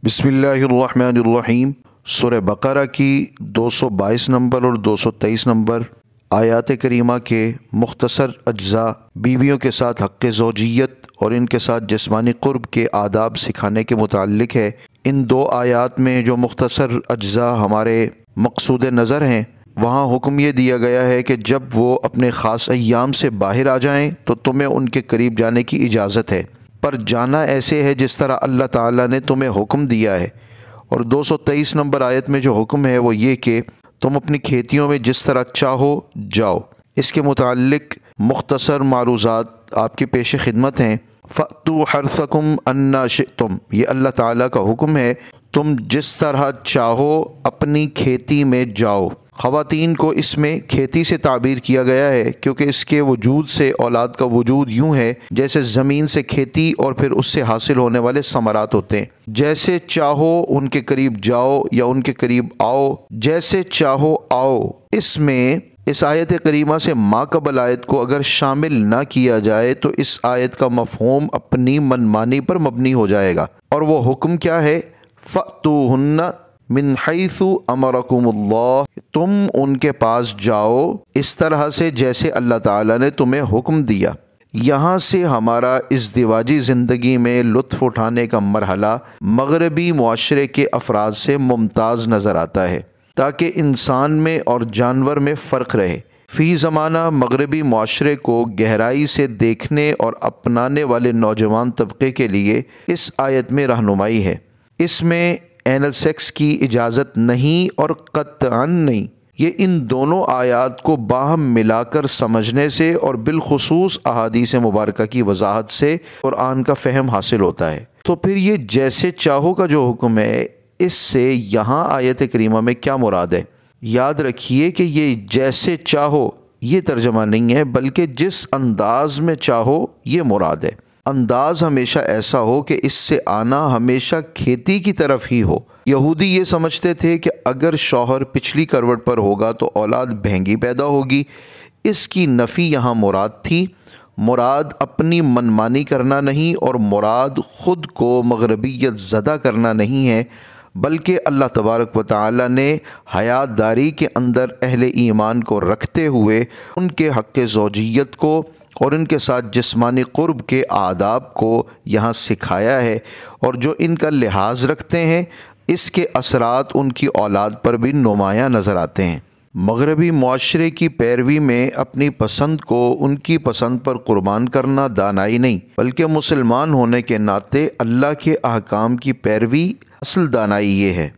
बिस्मिल्लाहिर्रहमानिर्रहीम। सूरह बकरा की 222 नंबर और 223 नंबर आयात करीमा के मुख्तसर अज्जा बीवियों के साथ हक़ ज़ौजियत और इनके साथ जिस्मानी क़ुर्ब के आदाब सिखाने के मुताल्लिक़ है। इन दो आयात में जो मुख्तसर अज्जा हमारे मक़सूद नज़र हैं, वहाँ हुक्म ये दिया गया है कि जब वो अपने ख़ास अय्याम से बाहर आ जाएँ तो तुम्हें उनके करीब जाने की इजाज़त है, पर जाना ऐसे है जिस तरह अल्लाह ताला ने तुम्हें हुक्म दिया है। और 223 नंबर आयत में जो हुक्म है वो ये कि तुम अपनी खेतियों में जिस तरह चाहो जाओ। इसके मुताल्लिक़ मुख्तसर मारूज़ात आपकी पेश खिदमत हैं। फ़अतू हर्सकुम अन्ना शिअ्तुम, ये अल्लाह ताला का हुक्म है, तुम जिस तरह चाहो अपनी खेती में जाओ। ख़वातीन को इसमें खेती से ताबीर किया गया है क्योंकि इसके वजूद से औलाद का वजूद यूँ है जैसे ज़मीन से खेती और फिर उससे हासिल होने वाले समरात होते हैं। जैसे चाहो उनके करीब जाओ या उनके करीब आओ, जैसे चाहो आओ। इसमें इस आयत करीमा से माक़बल आयत को अगर शामिल ना किया जाए तो इस आयत का मफ़हूम अपनी मनमानी पर मबनी हो जाएगा। और वो हुक्म क्या है? फ़अतूहुन्ना मिन हैसु अमरकुमुल्लाह, तुम उनके पास जाओ इस तरह से जैसे अल्लाह ताला ने तुम्हें हुक्म दिया। यहाँ से हमारा इज़्दिवाजी ज़िंदगी में लुत्फ़ उठाने का मरहला मग़रबी मुआशरे के अफराद से मुमताज़ नज़र आता है ताकि इंसान में और जानवर में फ़र्क रहे। फ़ी ज़माना मग़रबी मुआशरे को गहराई से देखने और अपनाने वाले नौजवान तबके के लिए इस आयत में रहनुमाई है। इसमें एनल सेक्स की इजाज़त नहीं और क़त्अन नहीं। ये इन दोनों आयात को बाहम मिलाकर समझने से और बिलखुसूस अहादीस मुबारका की वजाहत से कुरान का फ़हम हासिल होता है। तो फिर ये जैसे चाहो का जो हुक्म है, इससे यहाँ आयत करीमा में क्या मुराद है? याद रखिए कि ये जैसे चाहो ये तर्जमा नहीं है, बल्कि जिस अंदाज में चाहो ये मुराद है। अंदाज हमेशा ऐसा हो कि इससे आना हमेशा खेती की तरफ ही हो। यहूदी ये समझते थे कि अगर शौहर पिछली करवट पर होगा तो औलाद महंगी पैदा होगी। इसकी नफ़ी यहाँ मुराद थी। मुराद अपनी मनमानी करना नहीं और मुराद ख़ुद को मग़रबियत ज़दा करना नहीं है, बल्कि अल्लाह तबारक व तआला ने हयातदारी के अंदर अहले ईमान को रखते हुए उनके हक़ ज़ौजियत को और इनके साथ जिस्मानी क़ुर्ब के आदाब को यहाँ सिखाया है। और जो इनका लिहाज रखते हैं इसके असरात उनकी औलाद पर भी नुमायाँ नज़र आते हैं। मग़रबी मुआशरे की पैरवी में अपनी पसंद को उनकी पसंद पर क़ुरबान करना दानाई नहीं, बल्कि मुसलमान होने के नाते अल्लाह के अहकाम की पैरवी असल दानाई ये है।